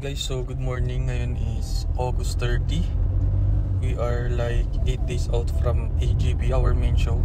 guys, so good morning. Ngayon is August 30. We are like 8 days out from AGP, our main show.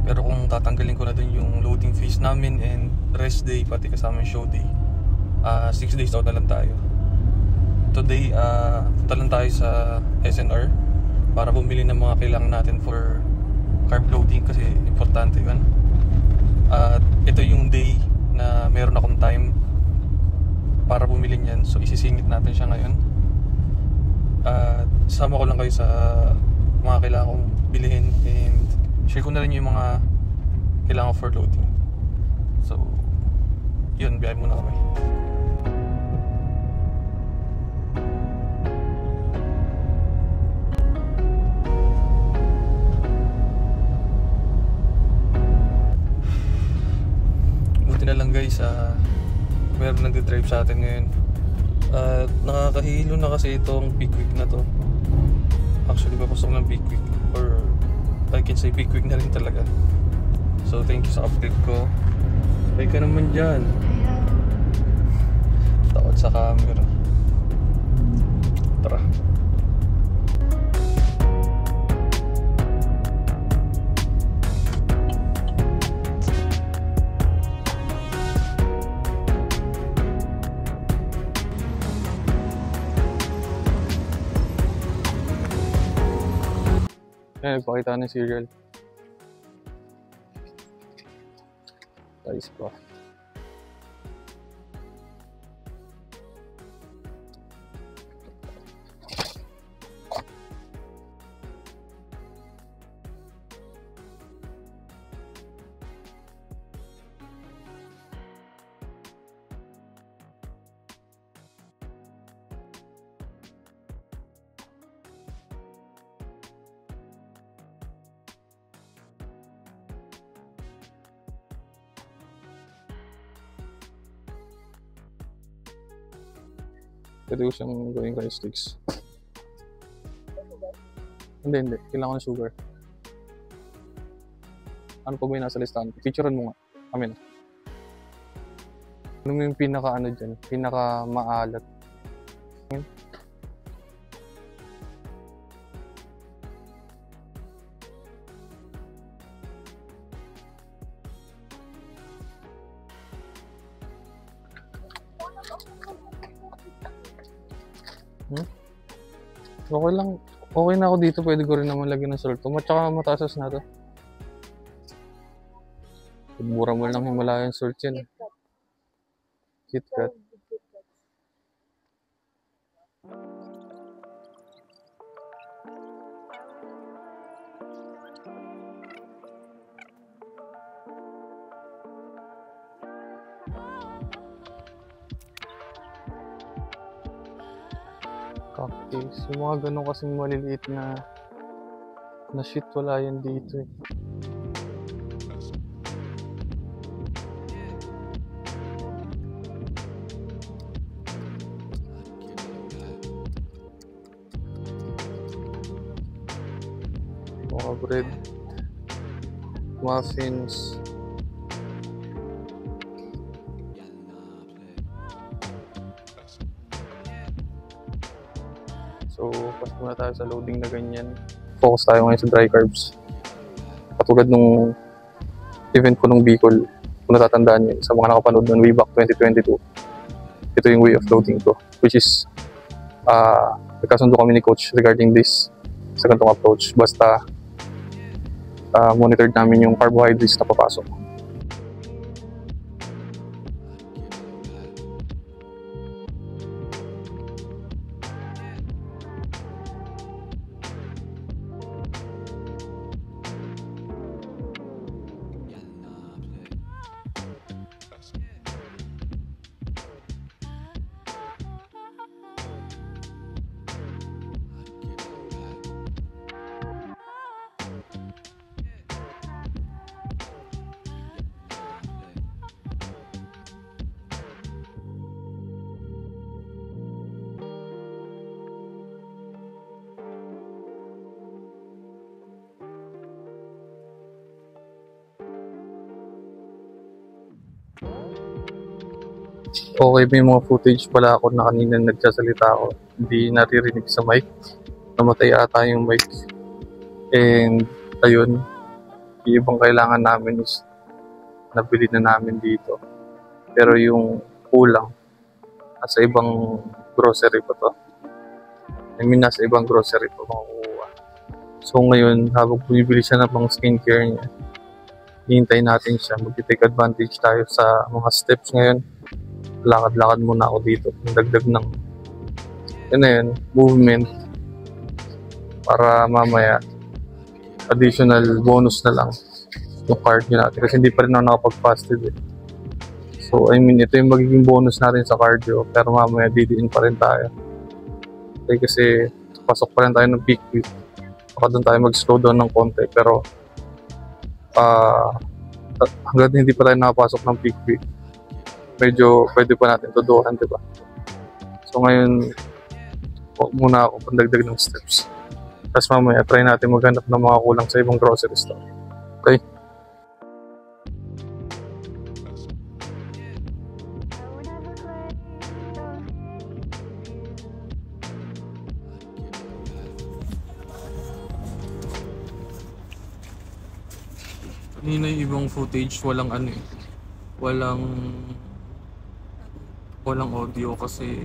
Pero kung tatanggalin ko na dun yung loading phase namin and rest day, pati kasama yung show day, 6 days out na lang tayo. Today, punta lang tayo sa SNR para bumili ng mga kailangan natin for carb loading kasi importante yun. At ito yung day na meron akong time para bumili niyan, so isisingit natin siya ngayon. Sama ko lang kayo sa mga kailangan kong bilhin and share ko na rin yung mga kailangan for loading. So yun, biyahe muna kami. Buti na lang guys, meron nagdidrive sa atin ngayon. Nakakahilo na kasi itong Big Week na to. Actually, papasok ng Big Week, or I can say Big Week na rin talaga. So, thank you sa update ko. Ay ka naman dyan. Takot sa camera. Tara. Nagpakita ng cereal. Nice pa. Pwede ko siyang gawin rice sticks. Hindi. Kailangan ng sugar. Ano pa ba yung nasa listahan? Picturean mo nga. Amin. Ano mo yung pinaka dyan? Pinaka maalat. Okay lang. Okay na ako dito. Pwede ko rin naman lagyan ng salt. Tsaka matasas na to. Mura mo lang Himalayan salt yan. KitKat. Cocktails. Yung mga ganun kasing maliliit na shit, wala yan dito eh. Mga bread, muffins. So, pas muna tayo sa loading na ganyan. Focus tayo ngayon sa dry carbs. Katulad nung event ko nung Bicol, kung natatandaan nyo, sa mga nakapanood nun way back 2022, ito yung way of loading ko, which is nagkasundo kami ni coach regarding this sa ganitong approach. Basta monitored namin yung carbohydrates na papasok. Okay, may mga footage pala ako na kanina nagsasalita ako. Hindi naririnig sa mic. Namatay ata yung mic. And ayun, yung ibang kailangan namin is nabili na namin dito. Pero yung kulang, nasa ibang grocery pa to. I mean, nasa ibang grocery pa makukuha. So ngayon, habang bumibili siya ng pang skincare niya, hihintay natin siya. Mag-take advantage tayo sa mga steps ngayon. Lakad-lakad muna ako dito. Dagdag ng movement para mamaya additional bonus na lang yung cardio natin. Kasi hindi pa rin ako nakapag-fasted eh. So, I mean, ito yung magiging bonus natin sa cardio. Pero mamaya didiin pa rin tayo. Okay, kasi pasok pa rin tayo ng peak week. Baka doon tayo mag-slow down ng konti. Pero hanggang hindi pa tayo nakapasok ng peak week, medyo pwede pa natin tudukan, diba? So ngayon, huwag muna ako pandagdag ng steps. Tapos mamaya, try natin maghanap ng mga kulang sa ibang grocery store. Okay? Kanina yung ibang footage, walang walang audio kasi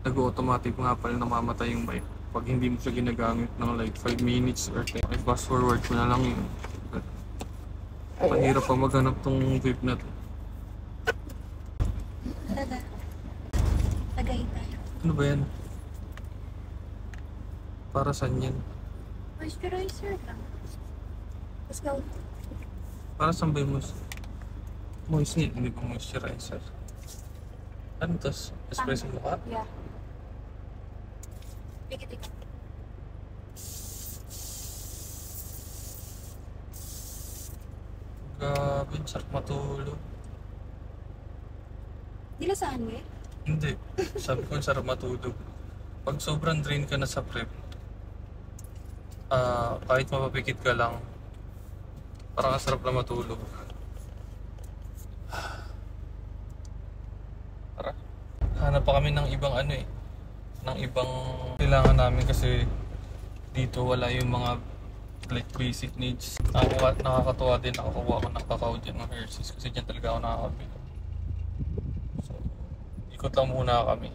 nag-automatic nga pala namamatay yung mic pag hindi mo siya ginagamit ng like 5 minutes or 10. I fast forward ko na lang yun. Mahirap pa maghanap tong vape na to. Tagay tayo. Ano ba yan? Para saan yan? Moisturizer lang. Let's go. Para saan ba yung moist niya? Hindi ba moisturizer? Ano tas? Espresso mo ka? Yeah. Pikit. Grabe, sarap matulog. Dila saan eh? Hindi. Sabi ko sarap matulog. Pag sobrang drain ka na sa prep, kahit mapapikit ka lang, parang sarap na matulog. Tara. Hanap pa kami ng ibang ng ibang kailangan namin kasi dito wala yung mga like basic needs. Nakakatuwa din, nakakuha ko ng kakao dyan ng Hershey's kasi dyan talaga ako nakakabili. So, ikot lang muna kami.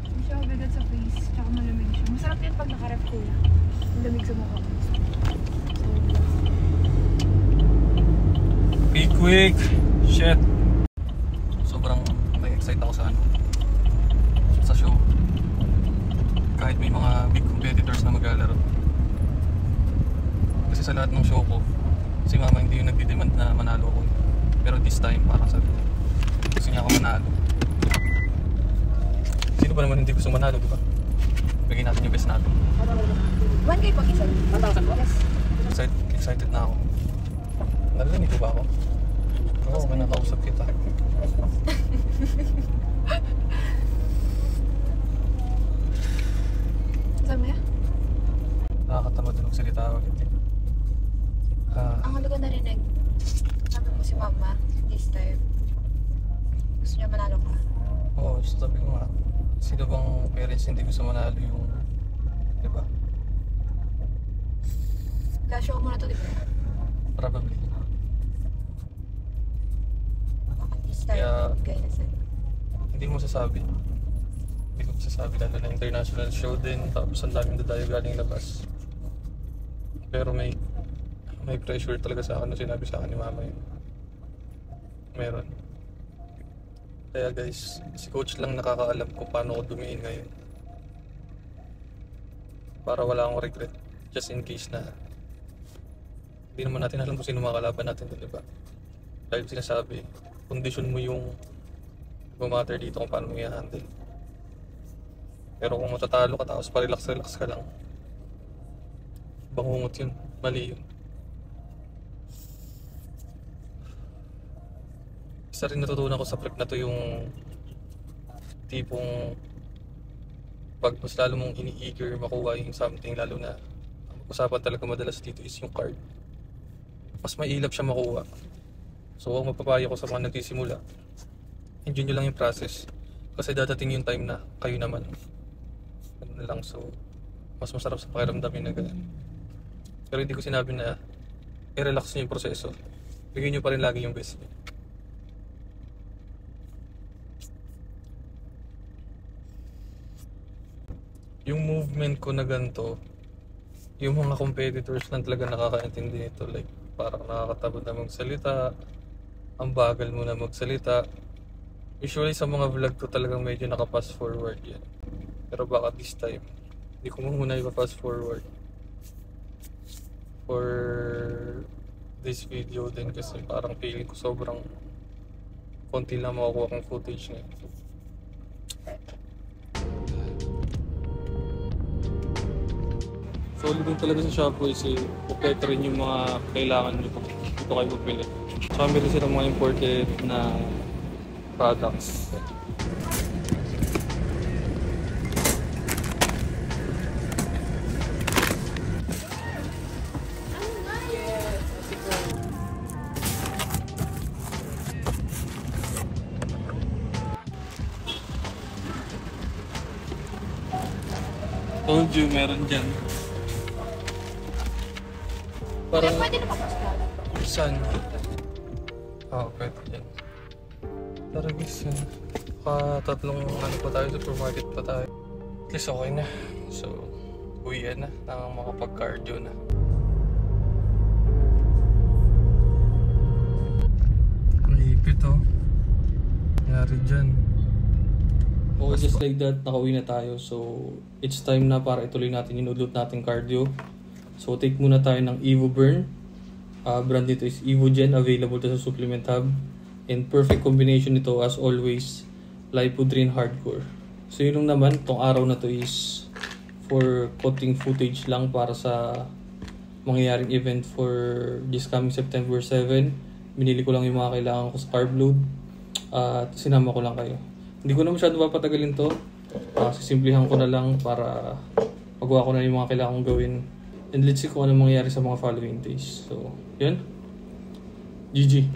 Hindi siya mabigat sa face, tsaka malamig siya. Masarap yan pag nakarep ko yan. Ang lamig sa mukha. Be quick! Shit! Sobrang excited ako sa show. Kahit may mga big competitors na maglalaro. Kasi sa lahat ng show ko, si mama hindi yung nagdi-demand na manalo ko. Pero this time, parang sabi ko, gusto niya ako manalo. Sino ba naman hindi gusto manalo, di ba? Bigyan natin yung best natin. 1K pag isa. 1,000 po? Yes. Excited na ako. Narinig ko ba ako? Oo, may nakausap kita. Saan mo yan? Nakakatamad din magsalita ulit eh. Ang halaga narinig. Sabi mo si mama, this time. Gusto niya manalo ka. Oo, sabi ko nga. Sino bang parents hindi gusto manalo yung... Diba? Ka-show mo na to, di ba? Probably. This time, Kaya- kaya na sa'yo. Hindi mo masasabi. Hindi ko masasabi lalo na international show din. Tapos ang daming dadayo galing labas. Pero may pressure talaga sa akin na sinabi sa akin ni mama yun. Meron. Kaya guys, si coach lang nakakaalam kung paano ko dumiin ngayon. Para wala akong regret. Just in case na hindi naman natin alam kung sino makakalaban natin dun, diba? Dahil sinasabi, kondisyon mo yung matter dito kung paano mo i-handle. Pero kung matatalo ka tapos pa-relax ka lang, bangungot yun, mali yun. Isa rin natutunan ko sa prep na to yung tipong pag mas lalo mong ini-eager makuha yung something, lalo na ang usapan talaga madalas dito is yung card. mas mailap siya makuha. So ang mapapayo ko sa mga nagsisimula, enjoy nyo lang yung process. Kasi dadating yung time na kayo naman. Ganun lang. So mas masarap sa pakiramdamin na ganun. Pero hindi ko sinabi na i-relax nyo yung proseso. Bigyan nyo pa rin lagi yung best nyo. Yung movement ko na ganito, yung mga competitors lang talaga nakakaintindi nito. Like, parang nakakatabad na magsalita, ang bagal mo na magsalita. Usually sa mga vlog ko talagang medyo naka-fast forward yan. Pero baka this time, hindi ko muna ipa-fast forward for this video din kasi parang feeling ko sobrang konti lang makukuha kong footage ngayon. Solid din talaga sa Shopway kasi kompleto rin yung mga kailangan nyo pag dito kayo magpili. Tsaka meron silang mga imported na products. Told you, meron dyan. Parang... Pwede na papasok. Saan? Pwede dyan. Tara guys, tatlong ano pa tayo, supermarket pa tayo. At least okay na. So, uwian na. Makapag-cardio na. Naipit oh. Nangyari dyan. Okay, just like that, nakauwi na tayo. So, it's time na para ituloy natin yung udlot nating cardio. So, take muna tayo ng Evo Burn. Brand nito is Evo Gen, available to sa Supplement Hub. And perfect combination nito as always, Lipodrin Hardcore. So, yun lang naman, tong araw na to is for cutting footage lang para sa mangyayaring event for this coming September 7. Binili ko lang yung mga kailangan ko sa carb load. At sinama ko lang kayo. Hindi ko na masyado papatagalin to. Sisimplihan ko na lang para magawa ko na yung mga kailangan kong gawin. And let's see kung ano mangyayari sa mga following days. So, yun. GG.